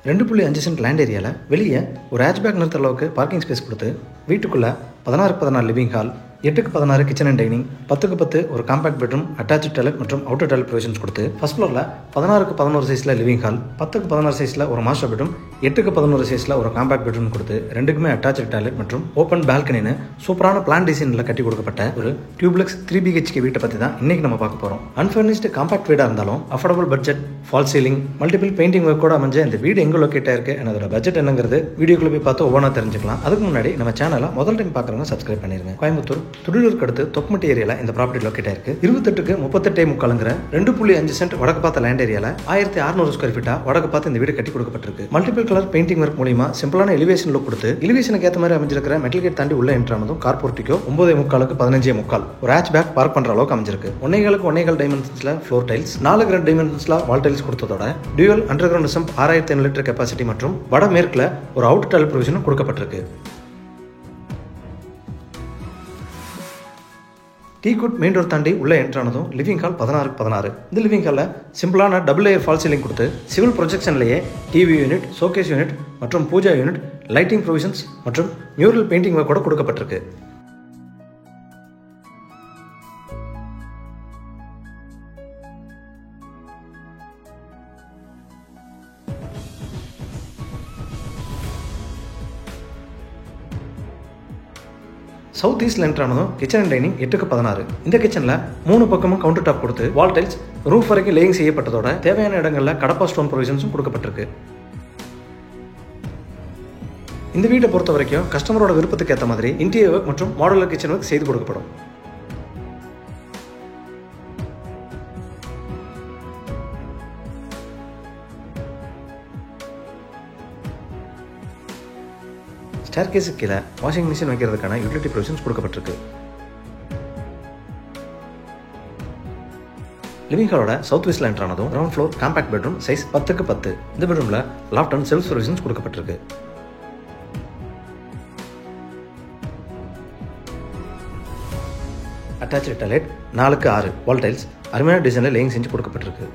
2.5 cent land ஏரியாவில் வெளியே ஒரு ஹேட்ச்பேக் நிறுத்துற அளவுக்கு பார்க்கிங் ஸ்பேஸ் கொடுத்து வீட்டுக்குள்ளே 16x16 living hall, 8x16 kitchen and dining, 10x10 ஒரு காம்பேக்ட் பெட்ரூம், அட்டாச் டாய்லெட் மற்றும் அவுட்டர் டாய்லெட் ப்ரொவிஷன்ஸ் கொடுத்து ஃபர்ஸ்ட் ஃப்ளோரில் 16x11 சைஸில் லிவிங் ஹால், 10x16 சைஸில் ஒரு மாஸ்டர் பெட்ரூம், 8x11 சைஸில் ஒரு காம்பேக்ட் பெட்ரூம் கொடுத்து ரெண்டுக்குமே அட்டாச் டாய்லெட் மற்றும் ஓப்பன் பால்கனின்னு சூப்பரான பிளான் டிசைனில் கட்டி கொடுக்கப்பட்ட ஒரு டியூப்ளெக்ஸ் 3 BHK வீட்டை பற்றி தான் இன்னைக்கு நம்ம பார்க்க போகிறோம். அன்ஃபர்னிஷ்டு காம்பேக்ட் வீடாக இருந்தாலும் affordable budget, fall ceiling, multiple painting work கூட அமைஞ்ச இந்த வீடு எங்கே லொக்கேட் ஆயிருக்கு, அதோட பட்ஜெட் என்னங்கிறது வீடியோக்குள்ள போய் பார்த்து ஒவ்வொன்றா தெரிஞ்சுக்கலாம். அதுக்கு முன்னாடி நம்ம சேனலை முதல் டைம் பார்க்குறவங்க சப்ஸ்கிரைப் பண்ணிருங்க. கோயம்புத்தூர் துடிலூருக்கு அடுத்து தொக்குமட்டி ஏரியாவில் இந்த ப்ராப்பர்ட்டி லொக்கேட் ஆயிருக்கு. 28x38.3 2.5 சென்ட் வடக்கு பார்த்த லேண்ட் ஏரியாவில் 1600 ஸ்கொயர் ஃபீட்டா வடக்கு பார்த்து இந்த வீடு கட்டி கொடுக்கப்பட்டிருக்கு. மல்டிபிள் கலர் பெயிண்டிங் ஒர்க் மூலமா சிம்பிளான எலிவேஷன் லுக் கொடுத்து எலிவேஷனுக்கு ஏற்ற மாதிரி அமைஞ்சிருக்கிற மெட்டல் கேட் தாண்டி உள்ள என்ட்ரானதும் கார் போர்ட்டிகோ 9.45க்கு 15.45 ஒரு ஹேட்ச் பேக் பார்க் பண்ற அளவுக்கு அமைஞ்சிருக்கு. 1.25 டைமென்ஷன்ஸ்ல ஃப்ளோர் டைல்ஸ், 4 டைமென்ஷன்ஸ்ல வால் டைல்ஸ் கொடுத்ததோட dual underground sump 6500 litre capacity மற்றும் வட மேற்குல ஒரு அவுட் டாய்லெட் ப்ரொவிஷனும் கொடுக்கப்பட்டிருக்கு. டீகுட் மெயின் டோர் தாண்டி உள்ள என்ட்ரானதும் லிவிங் ஹால் 16x16. இந்த லிவிங் ஹாலில் சிம்பிளான டபுள் லேயர் ஃபால் சீலிங் கொடுத்து சிவில் ப்ரொஜெக்ஷன்லேயே டிவி யூனிட், ஷோகேஸ் யூனிட் மற்றும் பூஜா யூனிட், லைட்டிங் ப்ரொவிஷன்ஸ் மற்றும் மியூரல் பெயிண்டிங் ஒர்க் கூட கொடுக்கப்பட்டிருக்கு. சவுத் ஈஸ்ட்ல என்ட்ரானதும் கிச்சன் அண்ட் டைனிங் 8x16. இந்த கிச்சன்ல 3 பக்கமும் கவுண்டர் டாப் கொடுத்து வால் டைல்ஸ் ரூஃப் வரைக்கும் லேயிங் செய்யப்பட்டதோட தேவையான இடங்கள்ல கடப்பா ஸ்டோன் ப்ரொவிஷன்ஸும் கொடுக்கப்பட்டிருக்கு. இந்த வீட்டை பொறுத்த வரைக்கும் கஸ்டமரோட விருப்பத்துக்கு ஏற்ற மாதிரி இன்டீரியர் ஒர்க் மற்றும் மாடுலர் கிச்சன் ஒர்க் செய்து கொடுக்கப்படும். ஸ்டேர்கேஸுக்கு கீழே வாஷிங் மிஷின் வைக்கிறதுக்கான யூட்டிலிட்டி ப்ரொவிஷன்ஸ் கொடுக்கப்பட்டிருக்கு. லிவிங் ஹாலோட சவுத் வெஸ்ட்ல என்ட்ரானதும் ground floor compact bedroom size 10x10. இந்த பெட்ரூம்ல லாஃப்ட் அண்ட் செல்ஃப் ப்ரொவிஷன்ஸ் கொடுக்கப்பட்டிருக்கு. Attach toilet 4x6 wall tiles அருமையான டிசைன்ல லேயிங் செஞ்சு கொடுக்கப்பட்டிருக்கு.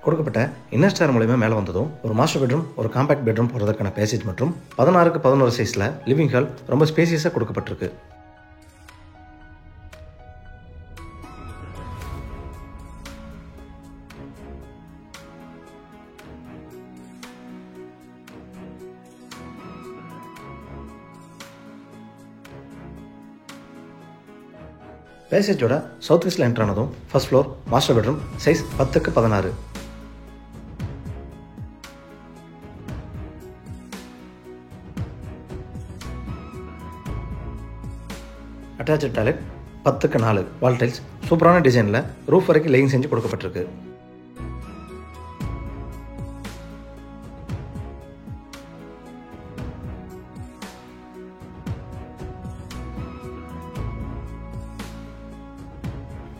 கொடுக்கப்பட்ட இன்னர் ஸ்டார் மூலமா மேலே வந்ததும் ஒரு மாஸ்டர் பெட்ரூம், ஒரு காம்பேக்ட் பெட்ரூம் போடுறதுக்கான பேசேஜ் மற்றும் 16x11 சைஸ்ல லிவிங் ஹால் ரொம்ப ஸ்பேசியஸா கொடுக்கப்பட்டிருக்கு. பேசேஜோட சவுத் வெஸ்ட்ல என்ட்ரானதும் first floor master bedroom size 10x16. Attach toilet 10x4 wall tiles சூப்பரான டிசைன்ல ரூஃப் வரைக்கும் லேயிங் செஞ்சு கொடுக்கப்பட்டிருக்கு.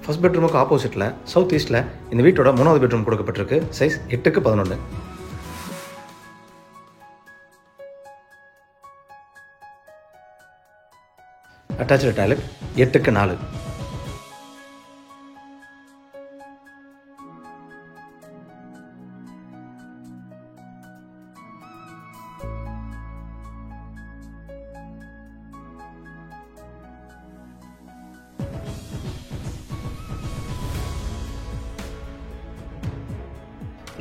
ஃபர்ஸ்ட் பெட்ரூமுக்கு ஆப்போசிட்ல சவுத் ஈஸ்ட்ல இந்த வீட்டோட 3வது பெட்ரூம் கொடுக்கப்பட்டிருக்கு. Size 8x11. Attach toilet 8x4.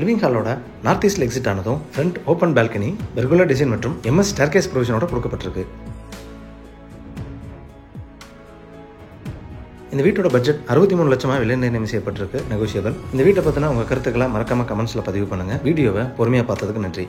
Living ஹாலோட நார்த் ஈஸ்ட்ல எக்ஸிட் ஆனதும் front open balcony regular design மற்றும் MS ஸ்டேர்கேஸ் ப்ரொவிஷனோட கொடுக்கப்பட்டிருக்கு. இந்த வீட்டோட பட்ஜெட் 63 லட்சமா விலை நிர்ணயம் செய்யப்பட்டிருக்கு. நெகோஷியபிள். இந்த வீட்டை பத்தின உங்க கருத்துக்களை மறக்காம கமெண்ட்ஸ்ல பதிவு பண்ணுங்க. வீடியோவை பொறுமையா பார்த்ததுக்கு நன்றி.